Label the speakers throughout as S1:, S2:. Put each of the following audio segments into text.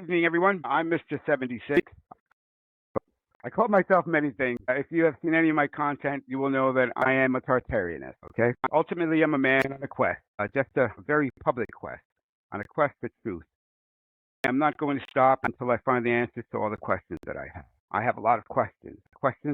S1: evening, everyone. I'm Mr. 76. I call myself many things. If you have seen any of my content, you will know that I am a Tartarianist, okay? Ultimately, I'm a man on a quest, just a very public quest, on a quest for truth. I'm not going to stop until I find the answers to all the questions that I have. I have a lot of questions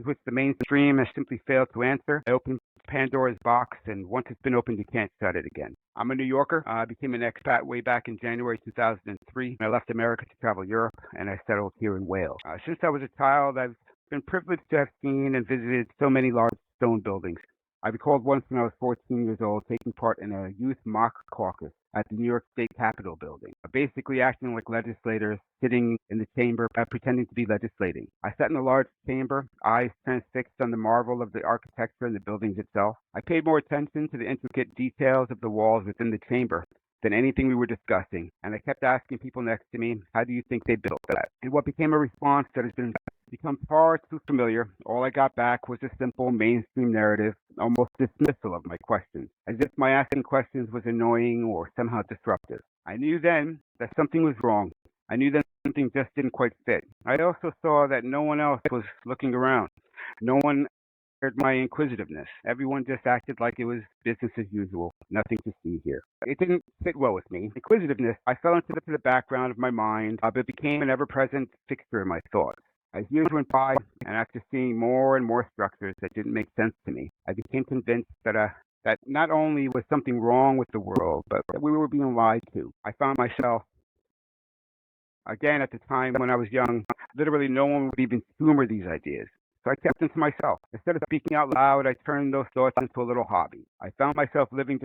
S1: which the mainstream has simply failed to answer. I opened Pandora's box, and once it's been opened, you can't shut it again. I'm a New Yorker. I became an expat way back in January 2003. I left America to travel Europe, and I settled here in Wales. Since I was a child, I've been privileged to have seen and visited so many large stone buildings. I recalled once when I was 14 years old taking part in a youth mock caucus at the New York State Capitol building, basically acting like legislators sitting in the chamber pretending to be legislating. I sat in a large chamber, eyes transfixed on the marvel of the architecture and the buildings itself. I paid more attention to the intricate details of the walls within the chamber than anything we were discussing, and I kept asking people next to me, how do you think they built that? And what became a response that has become far too familiar, all I got back was a simple mainstream narrative, almost dismissal of my questions, as if my asking questions was annoying or somehow disruptive. I knew then that something was wrong. I knew that something just didn't quite fit. I also saw that no one else was looking around. No one shared my inquisitiveness. Everyone just acted like it was business as usual. Nothing to see here. It didn't fit well with me. Inquisitiveness, I fell into the background of my mind, but became an ever-present fixture in my thoughts. As years went by, and after seeing more and more structures that didn't make sense to me, I became convinced that not only was something wrong with the world, but that we were being lied to. I found myself, again at the time when I was young, literally no one would even humor these ideas. So I kept them to myself. Instead of speaking out loud, I turned those thoughts into a little hobby. I found myself living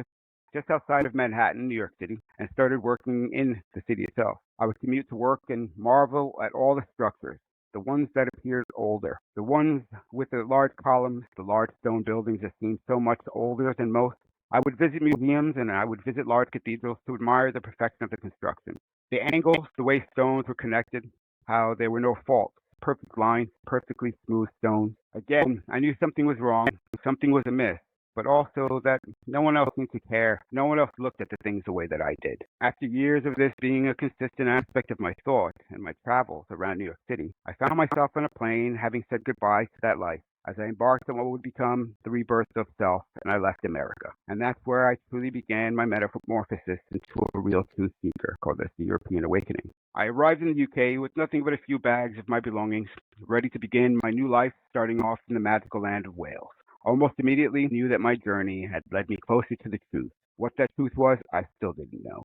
S1: just outside of Manhattan, New York City, and started working in the city itself. I would commute to work and marvel at all the structures. The ones that appeared older, the ones with the large columns, the large stone buildings that seemed so much older than most. I would visit museums and I would visit large cathedrals to admire the perfection of the construction. The angles, the way stones were connected, how there were no faults, perfect lines, perfectly smooth stones. Again, I knew something was wrong, something was amiss, but also that no one else seemed to care. No one else looked at the things the way that I did. After years of this being a consistent aspect of my thought and my travels around New York City, I found myself on a plane having said goodbye to that life as I embarked on what would become the rebirth of self, and I left America. And that's where I truly began my metamorphosis into a real truth seeker, called this the European Awakening. I arrived in the UK with nothing but a few bags of my belongings, ready to begin my new life, starting off in the magical land of Wales. Almost immediately knew that my journey had led me closer to the truth. What that truth was, I still didn't know.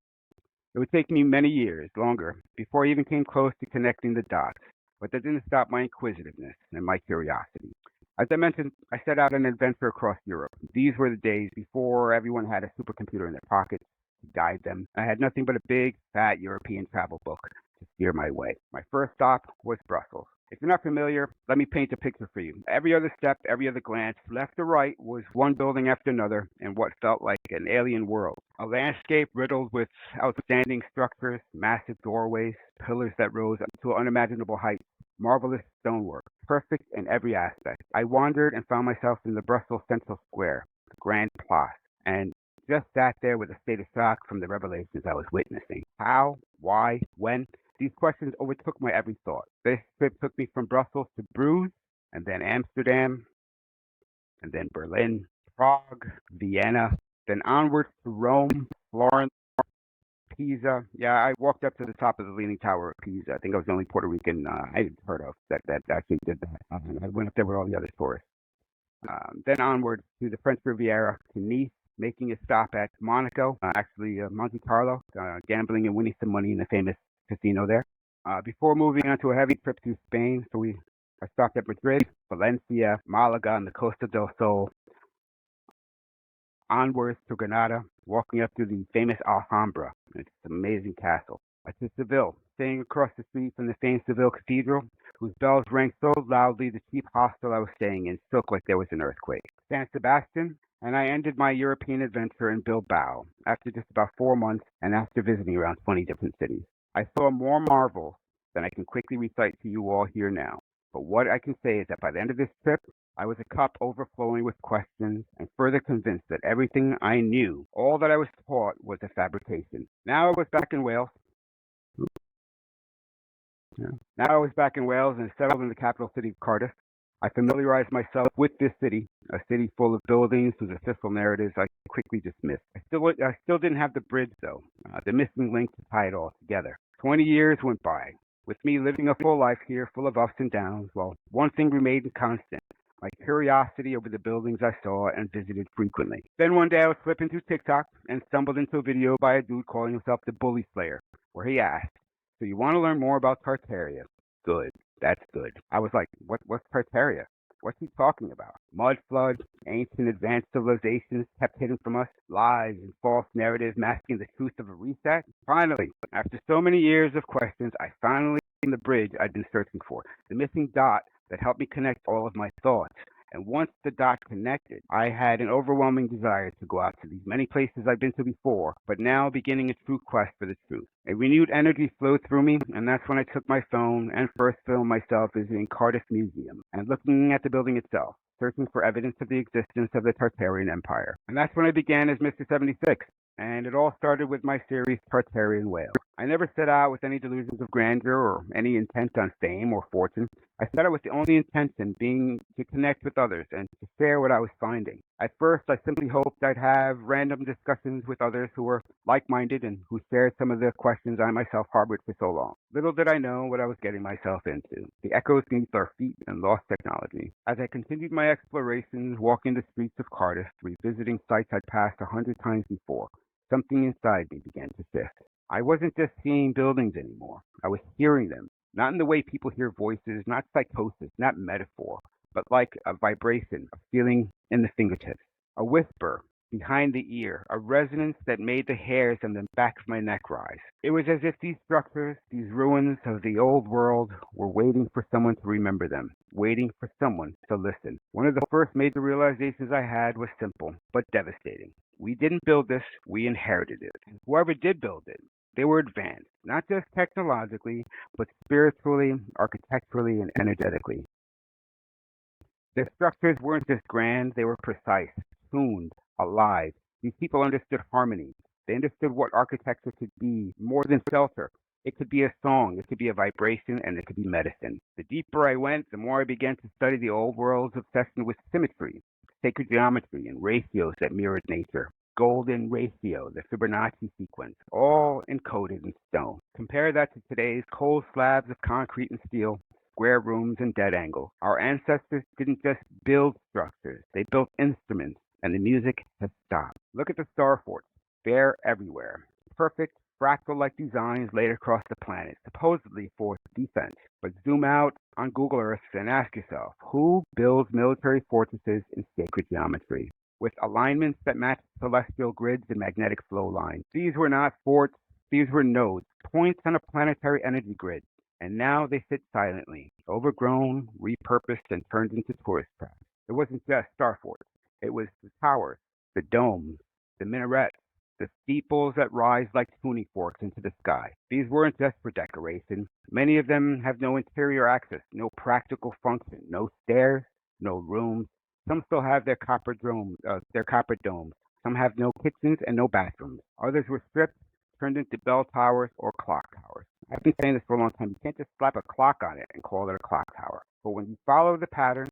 S1: It would take me many years, longer, before I even came close to connecting the dots, but that didn't stop my inquisitiveness and my curiosity. As I mentioned, I set out on an adventure across Europe. These were the days before everyone had a supercomputer in their pockets to guide them. I had nothing but a big, fat European travel book to steer my way. My first stop was Brussels. If you're not familiar, let me paint a picture for you. Every other step, every other glance, left or right, was one building after another in what felt like an alien world. A landscape riddled with outstanding structures, massive doorways, pillars that rose to unimaginable heights, marvelous stonework, perfect in every aspect. I wandered and found myself in the Brussels Central Square, the Grand Place, and just sat there with a state of shock from the revelations I was witnessing. How? Why? When? These questions overtook my every thought. This trip took me from Brussels to Bruges, and then Amsterdam, and then Berlin, Prague, Vienna, then onwards to Rome, Florence, Pisa. Yeah, I walked up to the top of the Leaning Tower of Pisa. I think I was the only Puerto Rican I had heard of that actually did that. I went up there with all the other tourists. Then onward to the French Riviera, to Nice, making a stop at Monaco, actually Monte Carlo, gambling and winning some money in the famous casino there. Before moving on to a heavy trip to Spain, I stopped at Madrid, Valencia, Malaga, and the Costa del Sol, onwards to Granada, walking up to the famous Alhambra. It's an amazing castle. To Seville, staying across the street from the famed Seville Cathedral, whose bells rang so loudly the cheap hostel I was staying in shook like there was an earthquake. San Sebastian, and I ended my European adventure in Bilbao after just about 4 months and after visiting around 20 different cities. I saw more marvels than I can quickly recite to you all here now. But what I can say is that by the end of this trip, I was a cup overflowing with questions and further convinced that everything I knew, all that I was taught, was a fabrication. Now I was back in Wales, Yeah. Now I was back in Wales and settled in the capital city of Cardiff. I familiarized myself with this city, a city full of buildings whose official narratives I quickly dismissed. I still didn't have the bridge, though, the missing link to tie it all together. 20 years went by, with me living a full life here, full of ups and downs, while one thing remained constant, my curiosity over the buildings I saw and visited frequently. Then one day I was flipping through TikTok and stumbled into a video by a dude calling himself the Bully Slayer, where he asked, "So you want to learn more about Tartaria?" Good. That's good. I was like, what's Tartaria? What's he talking about? Mud flood, ancient advanced civilizations kept hidden from us, lies and false narratives masking the truth of a reset? Finally, after so many years of questions, I finally found the bridge I'd been searching for, the missing dot that helped me connect all of my thoughts. And once the dot connected, I had an overwhelming desire to go out to these many places I've been to before, but now beginning a true quest for the truth. A renewed energy flowed through me, and that's when I took my phone and first filmed myself visiting Cardiff Museum and looking at the building itself, searching for evidence of the existence of the Tartarian Empire. And that's when I began as Mr. 76. And it all started with my series Tartarian Whale. I never set out with any delusions of grandeur or any intent on fame or fortune. I set out with the only intention being to connect with others and to share what I was finding. At first, I simply hoped I'd have random discussions with others who were like-minded and who shared some of the questions I myself harbored for so long. Little did I know what I was getting myself into. The echoes beneath our feet and lost technology. As I continued my explorations, walking the streets of Cardiff, revisiting sites I'd passed 100 times before, something inside me began to shift. I wasn't just seeing buildings anymore. I was hearing them. Not in the way people hear voices, not psychosis, not metaphor, but like a vibration, a feeling in the fingertips, a whisper behind the ear, a resonance that made the hairs on the back of my neck rise. It was as if these structures, these ruins of the old world, were waiting for someone to remember them, waiting for someone to listen. One of the first major realizations I had was simple, but devastating. We didn't build this, we inherited it. Whoever did build it, they were advanced, not just technologically, but spiritually, architecturally, and energetically. Their structures weren't just grand, they were precise, tuned, alive. These people understood harmony. They understood what architecture could be more than shelter. It could be a song, it could be a vibration, and it could be medicine. The deeper I went, the more I began to study the old world's obsession with symmetry, sacred geometry, and ratios that mirrored nature. Golden ratio, the Fibonacci sequence, all encoded in stone. Compare that to today's cold slabs of concrete and steel, square rooms and dead angles. Our ancestors didn't just build structures, they built instruments, and the music has stopped. Look at the star forts. They're everywhere. Perfect, fractal-like designs laid across the planet, supposedly for defense. But zoom out on Google Earth and ask yourself, who builds military fortresses in sacred geometry, with alignments that match celestial grids and magnetic flow lines? These were not forts, these were nodes, points on a planetary energy grid. And now they sit silently, overgrown, repurposed, and turned into tourist traps. It wasn't just star forts. It was the towers, the domes, the minarets, the steeples that rise like tuning forks into the sky. These weren't just for decoration. Many of them have no interior access, no practical function, no stairs, no rooms. Some still have their copper domes. Some have no kitchens and no bathrooms. Others were stripped, turned into bell towers or clock towers. I've been saying this for a long time. You can't just slap a clock on it and call it a clock tower. But when you follow the pattern,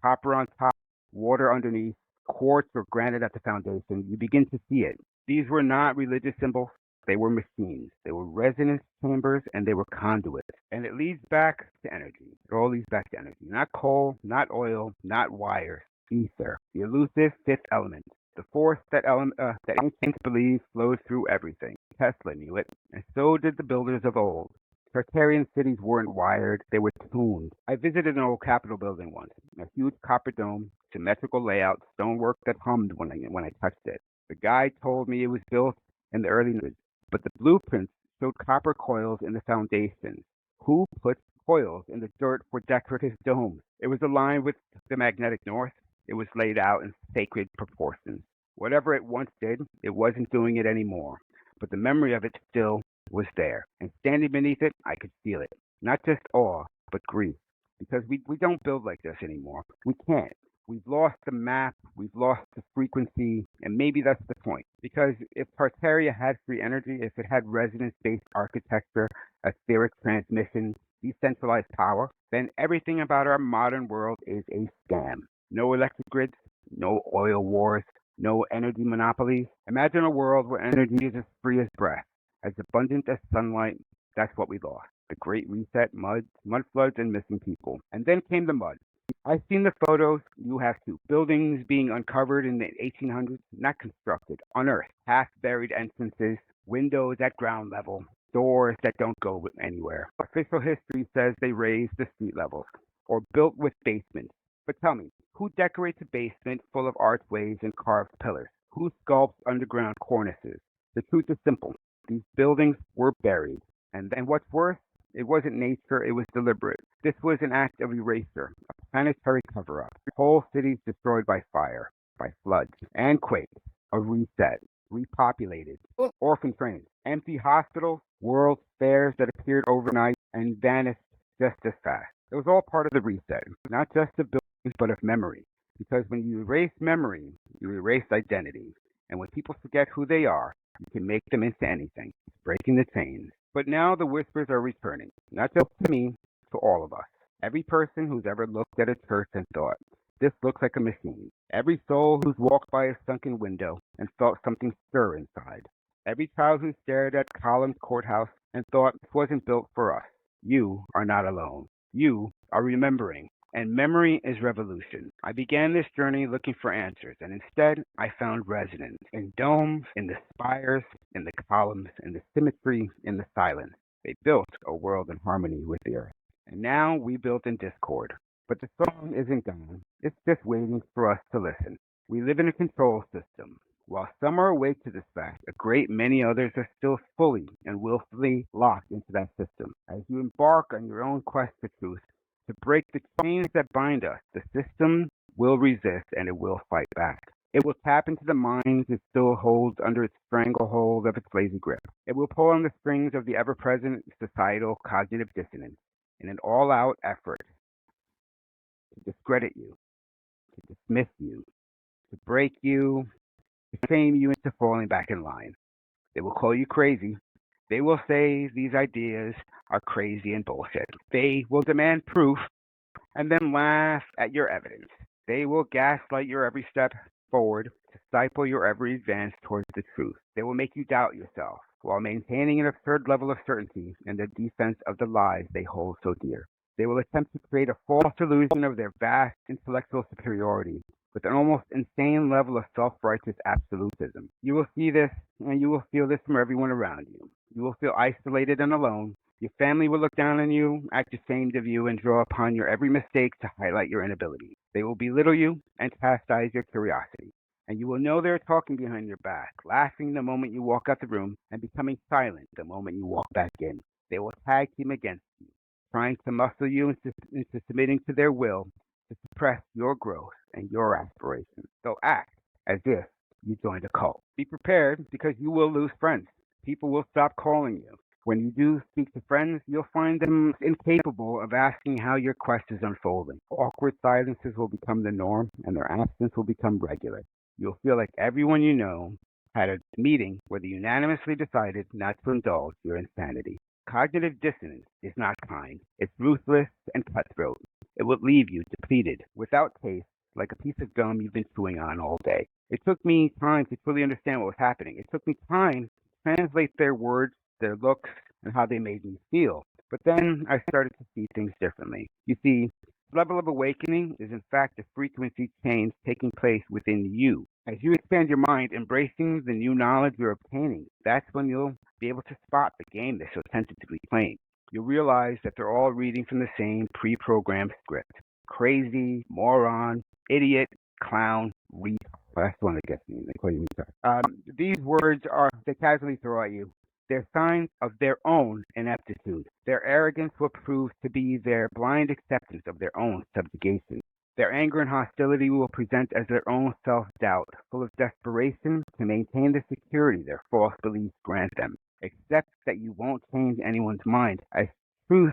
S1: copper on top, water underneath, quartz or granite at the foundation, you begin to see it. These were not religious symbols. They were machines. They were resonance chambers, and they were conduits. And it leads back to energy. It all leads back to energy. Not coal, not oil, not wires. Ether, the elusive fifth element. The force that ancients believed flowed through everything. Tesla knew it, and so did the builders of old. Tartarian cities weren't wired, they were tuned. I visited an old Capitol building once, a huge copper dome, symmetrical layout, stonework that hummed when I touched it. The guide told me it was built in the early 1900s, but the blueprints showed copper coils in the foundations. Who put coils in the dirt for decorative domes? It was aligned with the magnetic north. It was laid out in sacred proportions. Whatever it once did, it wasn't doing it anymore. But the memory of it still was there. And standing beneath it, I could feel it. Not just awe, but grief. Because we don't build like this anymore. We can't. We've lost the map, we've lost the frequency, and maybe that's the point. Because if Tartaria had free energy, if it had resonance-based architecture, etheric transmission, decentralized power, then everything about our modern world is a scam. No electric grids, no oil wars, no energy monopolies. Imagine a world where energy is as free as breath, as abundant as sunlight. That's what we lost. The Great Reset, mud floods, and missing people. And then came the mud. I've seen the photos. You have too. Buildings being uncovered in the 1800s, not constructed, unearthed. Half-buried entrances, windows at ground level, doors that don't go anywhere. Official history says they raised the street levels, or built with basements. But tell me, who decorates a basement full of archways and carved pillars? Who sculpts underground cornices? The truth is simple. These buildings were buried. And what's worse, it wasn't nature, it was deliberate. This was an act of erasure, a planetary cover-up. Whole cities destroyed by fire, by floods, and quakes. A reset, repopulated, orphan trains, empty hospitals, world fairs that appeared overnight and vanished just as fast. It was all part of the reset, not just of buildings, but of memory. Because when you erase memory, you erase identity. And when people forget who they are, you can make them into anything. It's breaking the chains. But now the whispers are returning, not just to me, to all of us. Every person who's ever looked at a church and thought, this looks like a machine. Every soul who's walked by a sunken window and felt something stir inside. Every child who stared at Column's courthouse and thought this wasn't built for us. You are not alone. You are remembering. And memory is revolution. I began this journey looking for answers, and instead I found resonance in domes, in the spires, in the columns, in the symmetry, in the silence. They built a world in harmony with the earth. And now we built in discord. But the song isn't gone. It's just waiting for us to listen. We live in a control system. While some are awake to this fact, a great many others are still fully and willfully locked into that system. As you embark on your own quest for truth, to break the chains that bind us, the system will resist and it will fight back. It will tap into the minds it still holds under its stranglehold of its lazy grip. It will pull on the strings of the ever-present societal cognitive dissonance in an all-out effort to discredit you, to dismiss you, to break you, to shame you into falling back in line. They will call you crazy. They will say these ideas are crazy and bullshit. They will demand proof and then laugh at your evidence. They will gaslight your every step forward to stifle your every advance towards the truth. They will make you doubt yourself while maintaining an absurd level of certainty in the defense of the lies they hold so dear. They will attempt to create a false illusion of their vast intellectual superiority with an almost insane level of self-righteous absolutism. You will see this, and you will feel this from everyone around you. You will feel isolated and alone. Your family will look down on you, act ashamed of you, and draw upon your every mistake to highlight your inability. They will belittle you and chastise your curiosity. And you will know they're talking behind your back, laughing the moment you walk out the room and becoming silent the moment you walk back in. They will tag team against you, trying to muscle you into submitting to their will to suppress your growth and your aspirations. They'll act as if you joined a cult. Be prepared because you will lose friends. People will stop calling you. When you do speak to friends, you'll find them incapable of asking how your quest is unfolding. Awkward silences will become the norm, and their absence will become regular. You'll feel like everyone you know had a meeting where they unanimously decided not to indulge your insanity. Cognitive dissonance is not kind. It's ruthless and cutthroat. It will leave you depleted, without taste, like a piece of gum you've been chewing on all day. It took me time to truly understand what was happening. It took me time to translate their words, their looks, and how they made me feel. But then I started to see things differently. You see, the level of awakening is in fact a frequency change taking place within you. As you expand your mind, embracing the new knowledge you're obtaining, that's when you'll be able to spot the game they're so tentatively playing. You'll realize that they're all reading from the same pre-programmed script. Crazy, moron, idiot, clown, retard. That's the one that gets me. They call you retard. These words they casually throw at you. They're signs of their own ineptitude. Their arrogance will prove to be their blind acceptance of their own subjugation. Their anger and hostility will present as their own self-doubt, full of desperation to maintain the security their false beliefs grant them. Accept that you won't change anyone's mind. A truth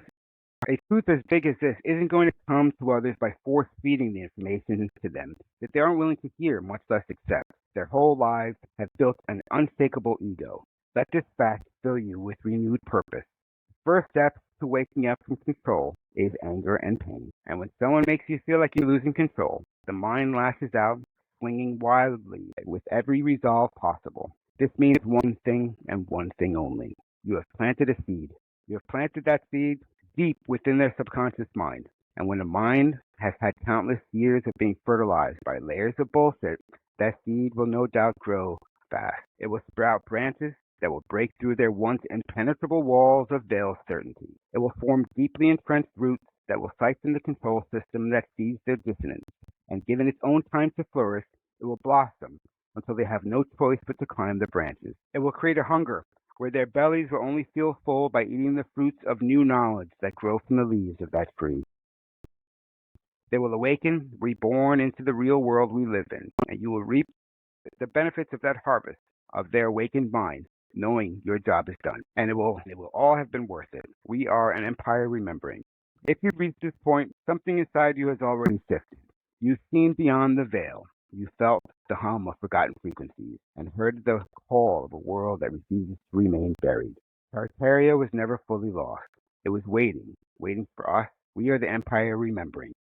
S1: as big as this isn't going to come to others by force-feeding the information to them that they aren't willing to hear, much less accept. Their whole lives have built an unshakable ego. Let this fact fill you with renewed purpose. The first step to waking up from control is anger and pain. And when someone makes you feel like you're losing control, the mind lashes out, swinging wildly with every resolve possible. This means one thing and one thing only. You have planted a seed. You have planted that seed deep within their subconscious mind. And when a mind has had countless years of being fertilized by layers of bullshit, that seed will no doubt grow fast. It will sprout branches that will break through their once impenetrable walls of veiled certainty. It will form deeply entrenched roots that will siphon the control system that feeds their dissonance. And given its own time to flourish, it will blossom until they have no choice but to climb the branches. It will create a hunger where their bellies will only feel full by eating the fruits of new knowledge that grow from the leaves of that tree. They will awaken, reborn into the real world we live in, and you will reap the benefits of that harvest of their awakened mind, knowing your job is done. And it will all have been worth it. We are an empire remembering. If you've reached this point, something inside you has already shifted. You've seen beyond the veil. You felt the hum of forgotten frequencies and heard the call of a world that refuses to remain buried. Tartaria was never fully lost. It was waiting for us. We are the empire remembering.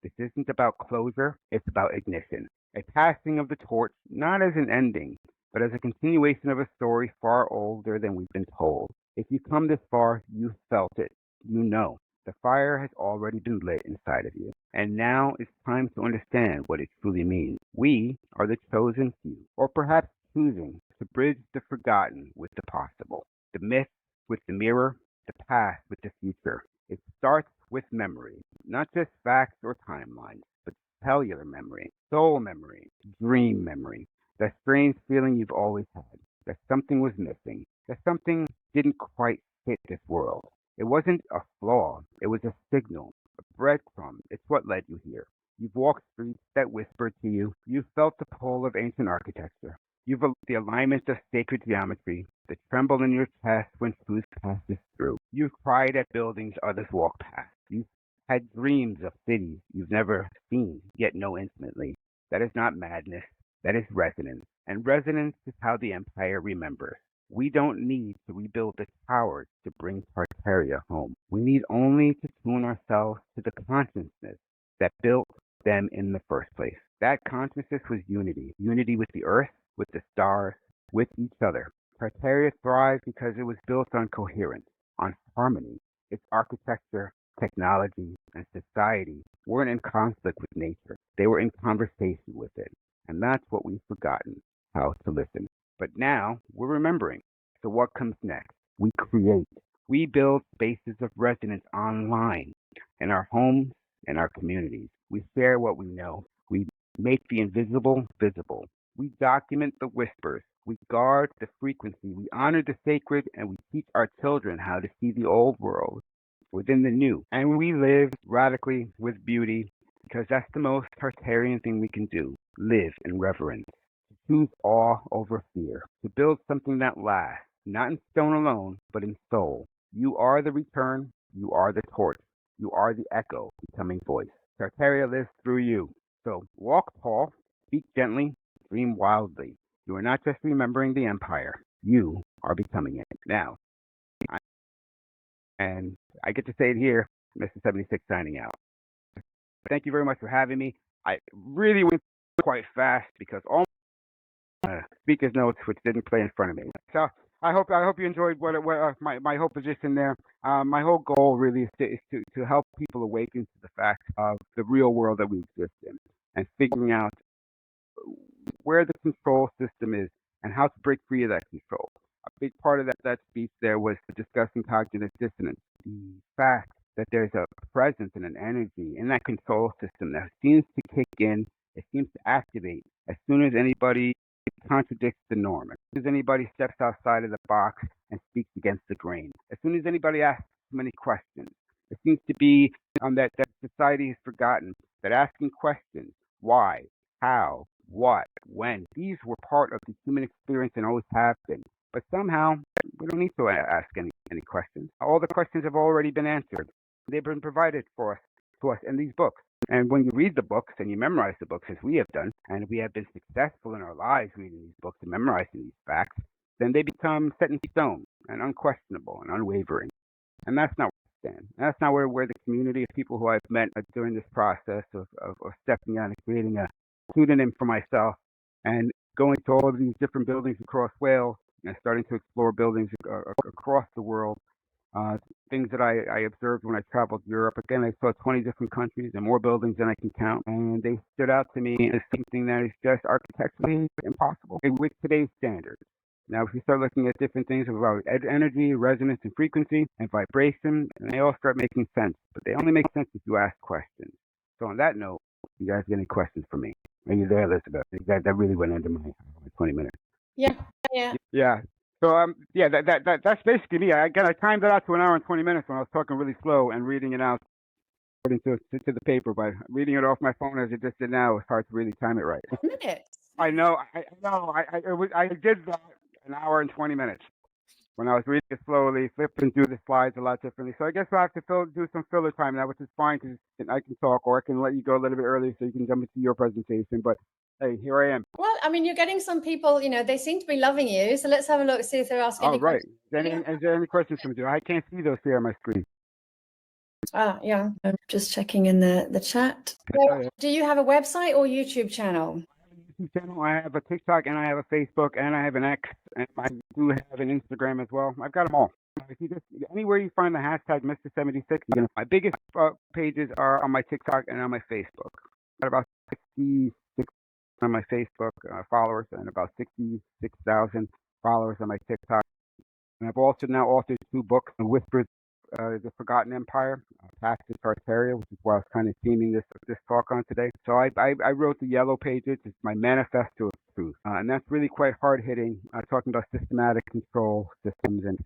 S1: This isn't about closure, it's about ignition. A passing of the torch, not as an ending, but as a continuation of a story far older than we've been told. If you come this far, you felt it. You know. The fire has already been lit inside of you. And now it's time to understand what it truly means. We are the chosen few, or perhaps choosing to bridge the forgotten with the possible, the myth with the mirror, the past with the future. It starts with memory, not just facts or timelines, but cellular memory, soul memory, dream memory, that strange feeling you've always had, that something was missing, that something didn't quite fit this world. It wasn't a flaw, it was a signal, a breadcrumb. It's what led you here. You've walked streets that whispered to you. You've felt the pull of ancient architecture. You've the alignment of sacred geometry, the tremble in your chest when truth passes through. You've cried at buildings others walk past. You've had dreams of cities you've never seen, yet know intimately. That is not madness. That is resonance. And resonance is how the empire remembers. We don't need to rebuild the towers to bring Tartaria home. We need only to tune ourselves to the consciousness that built them in the first place. That consciousness was unity. Unity with the earth, with the stars, with each other. Tartaria thrived because it was built on coherence, on harmony. Its architecture, technology, and society weren't in conflict with nature. They were in conversation with it. And that's what we've forgotten, how to listen. But now we're remembering. So what comes next? We create. We build spaces of resonance online, in our homes, in our communities. We share what we know. We make the invisible visible. We document the whispers. We guard the frequency. We honor the sacred, and we teach our children how to see the old world within the new. And we live radically with beauty, because that's the most Tartarian thing we can do. Live in reverence. To choose awe over fear. To build something that lasts, not in stone alone, but in soul. You are the return. You are the torch. You are the echo becoming voice. Tartaria lives through you. So walk tall, speak gently, dream wildly. You are not just remembering the empire. You are becoming it. Now, and I get to say it here, Mr. 76 signing out. Thank you very much for having me. I really went quite fast because all speaker's notes which didn't play in front of me. So I hope you enjoyed what my whole position there. My whole goal really is to help people awaken to the fact of the real world that we exist in and figuring out where the control system is and how to break free of that control. A big part of that speech there was discussing cognitive dissonance, the fact that there's a presence and an energy in that control system that seems to kick in, it seems to activate as soon as anybody contradicts the norm, as soon as anybody steps outside of the box and speaks against the grain, as soon as anybody asks too many questions. It seems to be that society has forgotten that asking questions, why, how, what, when, these were part of the human experience and always have been. But somehow, we don't need to ask any questions. All the questions have already been answered. They've been provided to us in these books. And when you read the books and you memorize the books, as we have done, and we have been successful in our lives reading these books and memorizing these facts, then they become set in stone and unquestionable and unwavering. And that's not where I stand. And that's not where the community of people who I've met during this process of stepping out and creating a pseudonym for myself and going to all of these different buildings across Wales and starting to explore buildings across the world. Things that I observed when I traveled Europe. Again, I saw 20 different countries and more buildings than I can count. And they stood out to me as something that is just architecturally impossible with today's standards. Now, if you start looking at different things about energy, resonance, and frequency, and vibration, and they all start making sense. But they only make sense if you ask questions. So on that note, you guys got any questions for me? Are you there, Elizabeth? That really went into my 20 minutes.
S2: Yeah.
S1: Yeah. So yeah, that's basically me. I timed it out to an hour and 20 minutes when I was talking really slow and reading it out according to the paper, but reading it off my phone as it just did now, it's hard to really time it right.
S2: Minutes.
S1: I know. I did that an hour and 20 minutes when I was reading it slowly, flipping through the slides a lot differently. So I guess I'll have to do some filler time now, which is fine because I can talk, or I can let you go a little bit early so you can jump into your presentation. But hey, here I am.
S2: Well, I mean, you're getting some people, they seem to be loving you. So let's have a look, see if they're asking any questions.
S1: Is there any questions from you? I can't see those here on my screen.
S2: Yeah, I'm just checking in the chat. So, do you have a website or YouTube channel?
S1: I have a TikTok and I have a Facebook and I have an X and I do have an Instagram as well. I've got them all. If you just anywhere you find the hashtag Mr. 76, my biggest pages are on my TikTok and on my Facebook. Got about 66 on my Facebook followers and about 66,000 followers on my TikTok. And I've also now authored 2 books, Whispers, The Forgotten Empire, Path to Tartaria, which is what I was kind of theming this talk on today. So I wrote the yellow pages. It's my manifesto of truth. And that's really quite hard-hitting, talking about systematic control systems. And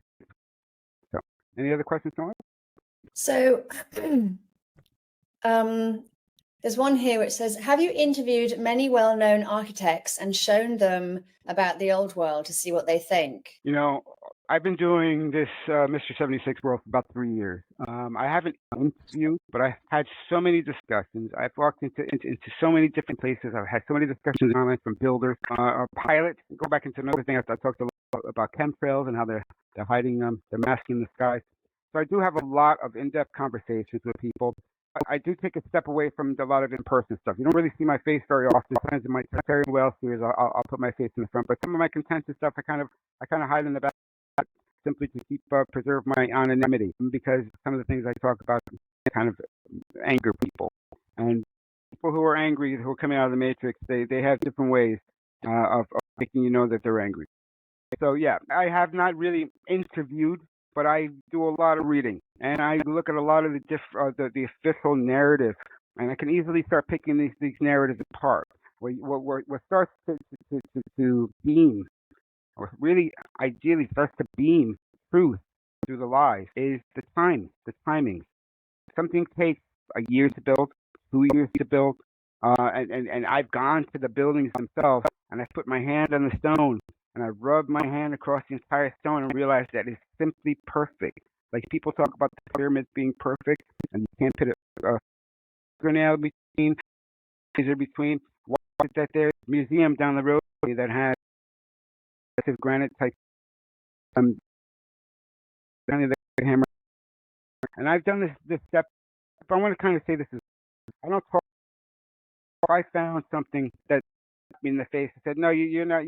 S1: so, any other questions, Noah?
S2: So, there's one here which says, have you interviewed many well-known architects and shown them about the old world to see what they think?
S1: I've been doing this Mr. 76 world for about 3 years. I haven't interviewed, but I've had so many discussions. I've walked into so many different places. I've had so many discussions online from builders, pilots. Go back into another thing. I talked a lot about chemtrails and how they're hiding them, they're masking the skies. So I do have a lot of in-depth conversations with people. I do take a step away from a lot of in-person stuff. You don't really see my face very often. Sometimes in my Tartarian Whale series, I'll put my face in the front, but some of my contentious stuff, I kind of hide in the back, simply to keep preserve my anonymity, because some of the things I talk about kind of anger people, and people who are angry, who are coming out of the matrix, they have different ways of making you know that they're angry. So yeah, I have not really interviewed, but I do a lot of reading, and I look at a lot of the official narrative, and I can easily start picking these narratives apart. What starts to beam, or really ideally starts to beam truth through the lies, is the timing. Something takes a year to build, 2 years to build, and I've gone to the buildings themselves, and I put my hand on the stone, and I rubbed my hand across the entire stone and realized that it's simply perfect. Like people talk about the pyramids being perfect, and you can't put a fingernail between, laser between. Why is that? There's a museum down the road that has granite type hammer, and I've done this step. If I want to kind of say this is, I don't talk. If I found something that me in the face and said, "No, you're not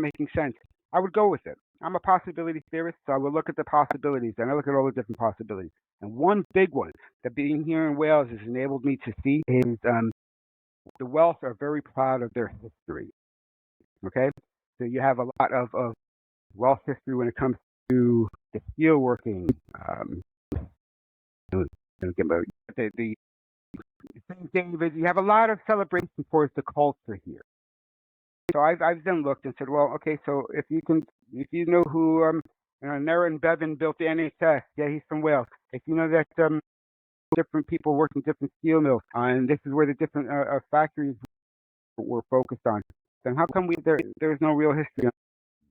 S1: making sense," I would go with it. I'm a possibility theorist, so I would look at the possibilities, and I look at all the different possibilities. And one big one that being here in Wales has enabled me to see is the Welsh are very proud of their history. Okay, so you have a lot of Welsh history when it comes to the steelworking. The St. David, you have a lot of celebration towards the culture here. So I've then looked and said, well, okay, so if you know who Nera and Bevan built the NHS, yeah, he's from Wales. If you know that different people work in different steel mills, and this is where the different factories were focused on, then how come there's no real history on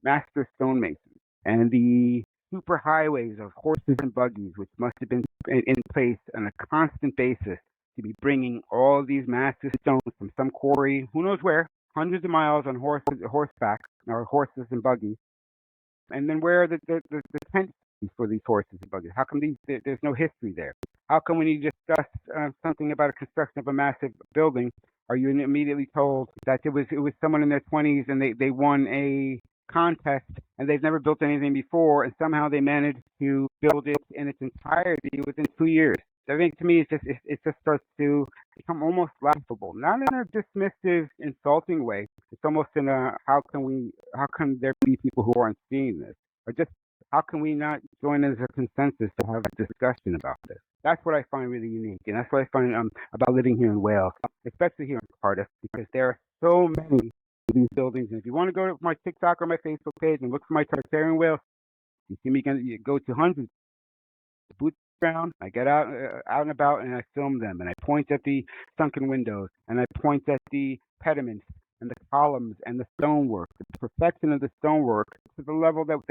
S1: master stonemasons and the super highways of horses and buggies, which must have been in place on a constant basis to be bringing all these massive stones from some quarry, who knows where, hundreds of miles on horseback or horses and buggies, and then where the tent for these horses and buggies? How come there's no history there? How come when you discuss something about a construction of a massive building, are you immediately told that it was someone in their 20s and they won a contest and they've never built anything before and somehow they managed to build it in its entirety within 2 years? I think to me it just starts to become almost laughable, not in a dismissive, insulting way. It's almost in a how can there be people who aren't seeing this, or just how can we not join as a consensus to have a discussion about this? That's what I find really unique, and that's what I find about living here in Wales, especially here in Cardiff, because there are so many of these buildings. And if you want to go to my TikTok or my Facebook page and look for my Tartarian Wales, you see me go to hundreds of boots ground. I get out and about and I film them, and I point at the sunken windows, and I point at the pediments and the columns and the stonework, the perfection of the stonework to the level that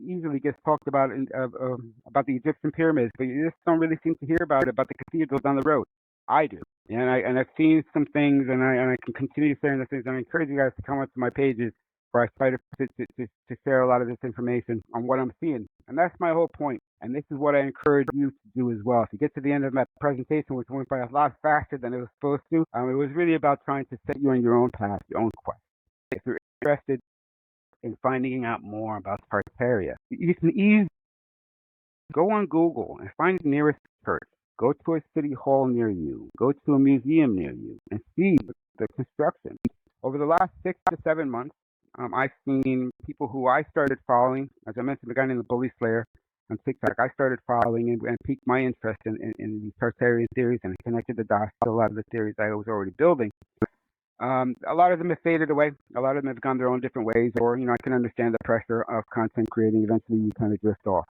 S1: easily gets talked about about the Egyptian pyramids, but you just don't really seem to hear about the cathedrals down the road. I do, and I've seen some things, and I can continue sharing the things. And I encourage you guys to come onto my pages where I try to share a lot of this information on what I'm seeing, and that's my whole point. And this is what I encourage you to do as well. If you get to the end of my presentation, which went by a lot faster than it was supposed to, it was really about trying to set you on your own path, your own quest. If you're interested in finding out more about Tartaria, you can easily go on Google and find the nearest church. Go to a city hall near you. Go to a museum near you and see the construction. Over the last 6 to 7 months, I've seen people who I started following. As I mentioned, the guy named the Bully Slayer on TikTok, I started following and piqued my interest in the Tartarian theories, and connected the dots to a lot of the theories I was already building. A lot of them have faded away. A lot of them have gone their own different ways, or I can understand the pressure of content creating. Eventually, you kind of drift off.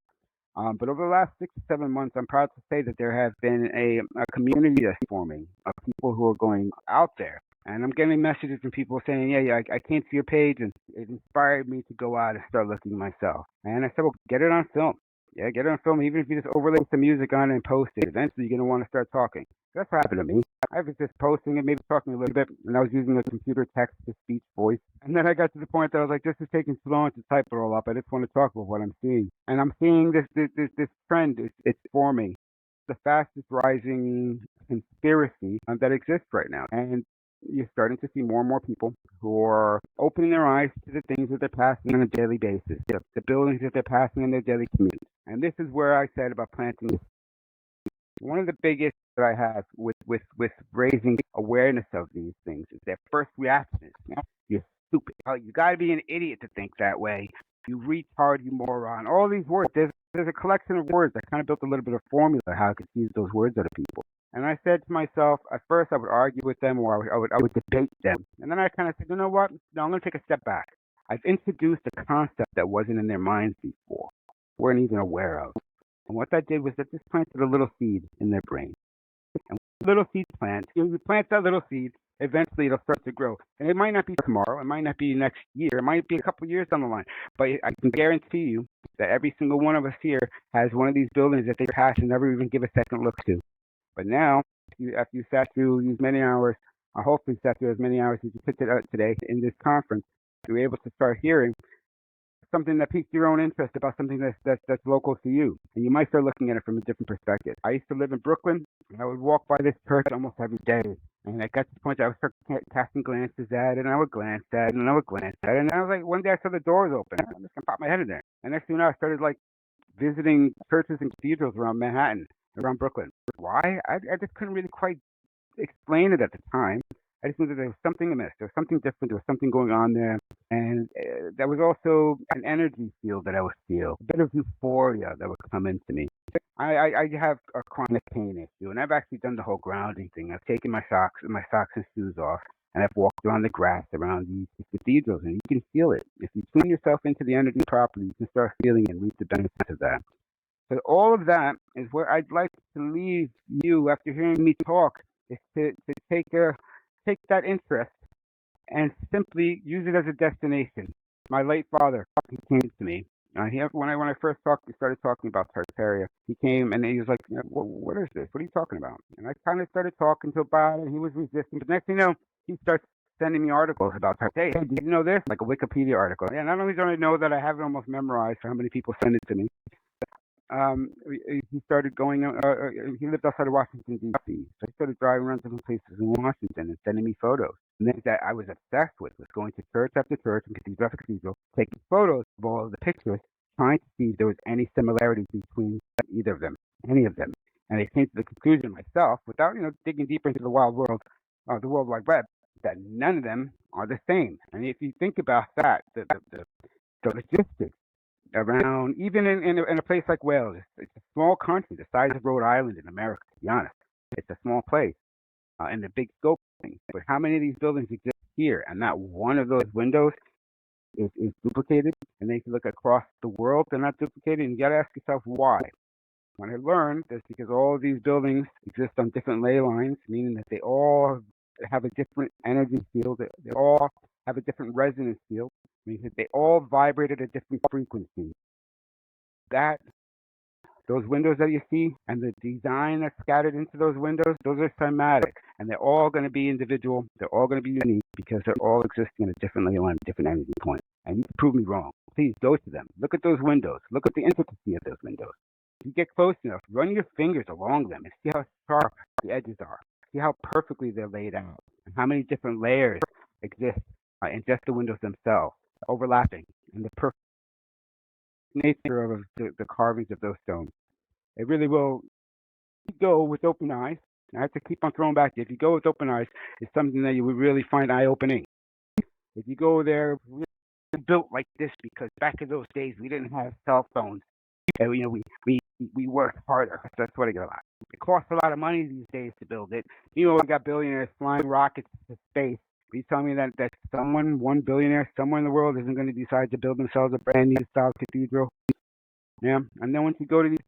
S1: But over the last 6 to 7 months, I'm proud to say that there has been a community that's forming of people who are going out there. And I'm getting messages from people saying, yeah, I came to your page and it inspired me to go out and start looking myself. And I said, well, get it on film. Yeah, get it on film. Even if you just overlay some music on it and post it, eventually you're going to want to start talking. That's what happened to me. I was just posting it, maybe talking a little bit, and I was using a computer text-to-speech voice. And then I got to the point that I was like, this is taking so long to type it all up. I just want to talk about what I'm seeing. And I'm seeing this trend. It's forming. The fastest rising conspiracy that exists right now. And you're starting to see more and more people who are opening their eyes to the things that they're passing on a daily basis, the buildings that they're passing in their daily commute. And this is where I said about planting. One of the biggest that I have with raising awareness of these things is their first reaction is, you're stupid. You got to be an idiot to think that way. You retard, you moron. All these words. There's a collection of words. I kind of built a little bit of formula how I could use those words out of people. And I said to myself, at first I would argue with them, or I would debate them. And then I kind of said, you know what? No, I'm going to take a step back. I've introduced a concept that wasn't in their minds before, weren't even aware of. And what that did was that just planted a little seed in their brain. And little seed plant, you plant that little seed, eventually it'll start to grow. And it might not be tomorrow, it might not be next year, it might be a couple of years down the line. But I can guarantee you that every single one of us here has one of these buildings that they pass and never even give a second look to. But now, after you sat through these many hours, or hopefully sat through as many hours as you put it out today in this conference, you're able to start hearing something that piques your own interest about something that's local to you. And you might start looking at it from a different perspective. I used to live in Brooklyn, and I would walk by this church almost every day. And I got to the point that I would start casting glances at it, and I would glance at it, and I would glance at it. And I was like, one day I saw the doors open. I'm just going to pop my head in there. And next thing you know, I started visiting churches and cathedrals around Manhattan, around Brooklyn. Why? I just couldn't really quite explain it at the time. I just knew that there was something amiss. There was something different. There was something going on there. And there was also an energy field that I would feel, a bit of euphoria that would come into me. I have a chronic pain issue, and I've actually done the whole grounding thing. I've taken my socks and shoes off, and I've walked around the grass around these cathedrals, and you can feel it. If you tune yourself into the energy properly, you can start feeling and reap the benefits of that. So all of that is where I'd like to leave you after hearing me talk, is to take that interest and simply use it as a destination. My late father, he came to me. When I first started talking about Tartaria, he came and he was like, what is this? What are you talking about? And I kind of started talking to him about it, and he was resisting. But next thing you know, he starts sending me articles about Tartaria. Hey, did you know this? Like a Wikipedia article. Yeah, not only do I know that, I have it almost memorized for how many people send it to me. he started going. He lived outside of Washington D.C., so he started driving around different places in Washington and sending me photos. And then that I was obsessed with was going to church after church and cathedral after cathedral, taking photos of all of the pictures, trying to see if there was any similarities between either of them, any of them. And I came to the conclusion myself, without digging deeper into the wild world, the World Wide Web, that none of them are the same. And if you think about that, the logistics around, even in a place like Wales, it's a small country, the size of Rhode Island in America, to be honest. It's a small place in the big scope thing. But how many of these buildings exist here? And not one of those windows is duplicated. And then if you look across the world, they're not duplicated. And you got to ask yourself why. When I learned that's because all of these buildings exist on different ley lines, meaning that they all have a different energy field. They all have a different resonance field, meaning that they all vibrate at a different frequency. Those windows that you see and the design that's scattered into those windows, those are cymatic, and they're all going to be individual. They're all going to be unique because they're all existing at a different ley line, different energy point. And you can prove me wrong. Please go to them. Look at those windows. Look at the intricacy of those windows. If you get close enough, run your fingers along them and see how sharp the edges are. See how perfectly they're laid out and how many different layers exist in just the windows themselves, overlapping, and the perfect nature of the carvings of those stones. It really will. If you go with open eyes, I have to keep on throwing back to you. If you go with open eyes, it's something that you would really find eye-opening. If you go there, really built like this because back in those days we didn't have cell phones. And, we worked harder. That's what I get a lot. It costs a lot of money these days to build it. We got billionaires flying rockets to space. Are you telling me that one billionaire somewhere in the world isn't going to decide to build themselves a brand new style cathedral? Yeah. And then once you go to these,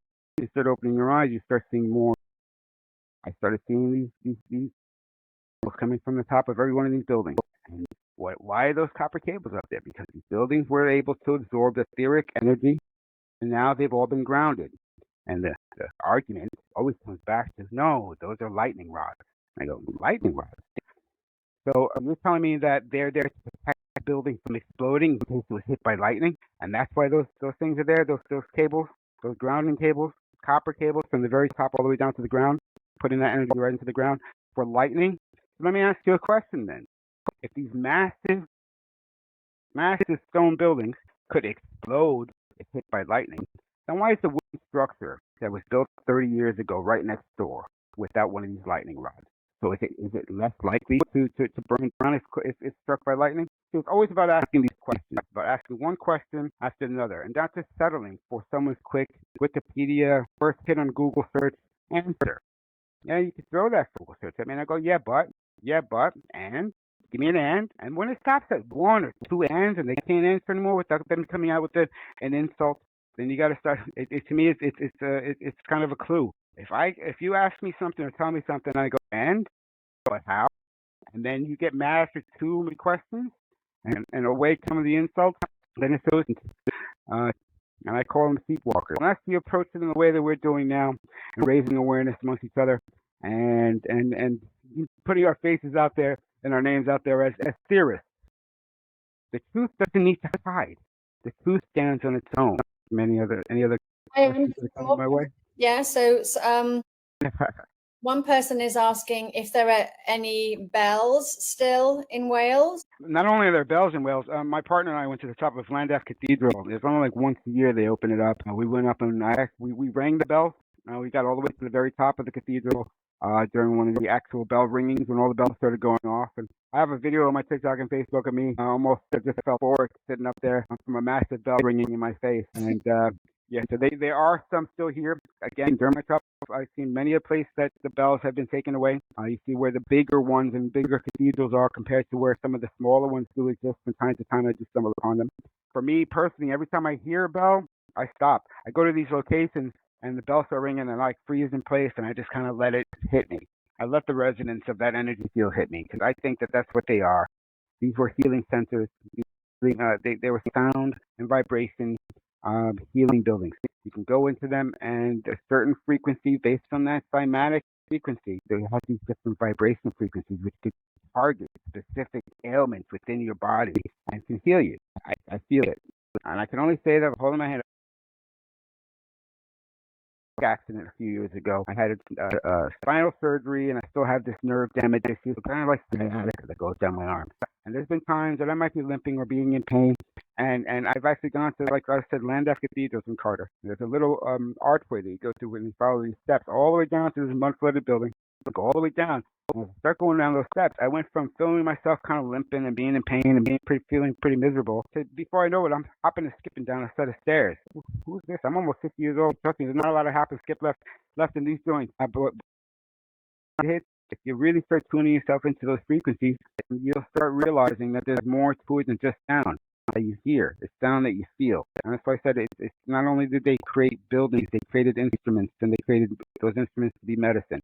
S1: you start opening your eyes, you start seeing more. I started seeing these coming from the top of every one of these buildings. And why are those copper cables up there? Because these buildings were able to absorb the etheric energy, and now they've all been grounded. And the argument always comes back to, no, those are lightning rods. I go, lightning rods? So you're telling me that they're there to protect the building from exploding in case it was hit by lightning? And that's why those things are there, those cables, those grounding cables, copper cables from the very top all the way down to the ground, putting that energy right into the ground for lightning? So let me ask you a question then. If these massive stone buildings could explode if hit by lightning, then why is the wooden structure that was built 30 years ago right next door without one of these lightning rods? So is it less likely to burn down if it's struck by lightning? So it's always about asking these questions, about asking one question after another, and not just settling for someone's quick Wikipedia, first hit on Google search answer. Yeah, you could throw that Google search. I mean, I go, yeah, but, and give me an and when it stops at one or two ands and they can't answer anymore without them coming out with an insult, then you got to start. To me, it's kind of a clue. If you ask me something or tell me something, I go and, but how, and then you get mad after too many questions, and away come the insults, then it goes into, and I call them sleepwalkers. Unless you approach it in the way that we're doing now, and raising awareness amongst each other, and putting our faces out there and our names out there as theorists. The truth doesn't need to hide. The truth stands on its own. Any other questions that are coming my way?
S2: Yeah. So one person is asking if there are any bells still in Wales.
S1: Not only are there bells in Wales, my partner and I went to the top of Llandaff Cathedral. It's only like once a year they open it up. We went up and we rang the bell. We got all the way to the very top of the cathedral during one of the actual bell ringings when all the bells started going off. And I have a video on my TikTok and Facebook of me almost just fell forward sitting up there from a massive bell ringing in my face. And yeah, so there are some still here. Again, during my trip, I've seen many a place that the bells have been taken away. You see where the bigger ones and bigger cathedrals are compared to where some of the smaller ones do exist. From time to time, I just stumble upon them. For me personally, every time I hear a bell, I stop. I go to these locations and the bells are ringing and I freeze in place and I just kind of let it hit me. I let the resonance of that energy field hit me because I think that that's what they are. These were healing centers. They were sound and vibration healing buildings. You can go into them and a certain frequency based on that cymatic frequency. They have these different vibration frequencies which could target specific ailments within your body and can heal you. I feel it. And I can only say that holding my hand accident a few years ago. I had a spinal surgery, and I still have this nerve damage issue, kind of like sciatica that goes down my arm. And there's been times that I might be limping or being in pain, and I've actually gone to, like I said, Landaff Cathedrals in Carter. There's a little archway that you go to when you follow these steps all the way down to this mud-flooded building. Go all the way down. When I start going down those steps, I went from feeling myself kind of limping and being in pain and feeling pretty miserable to, before I know it, I'm hopping and skipping down a set of stairs. Who's this? I'm almost 50 years old. Trust me, there's not a lot of hop and skip left in these joints. But if you really start tuning yourself into those frequencies, you'll start realizing that there's more to it than just sound that you hear. It's sound that you feel. And that's why I said it's not only did they create buildings, they created instruments, and they created those instruments to be medicine.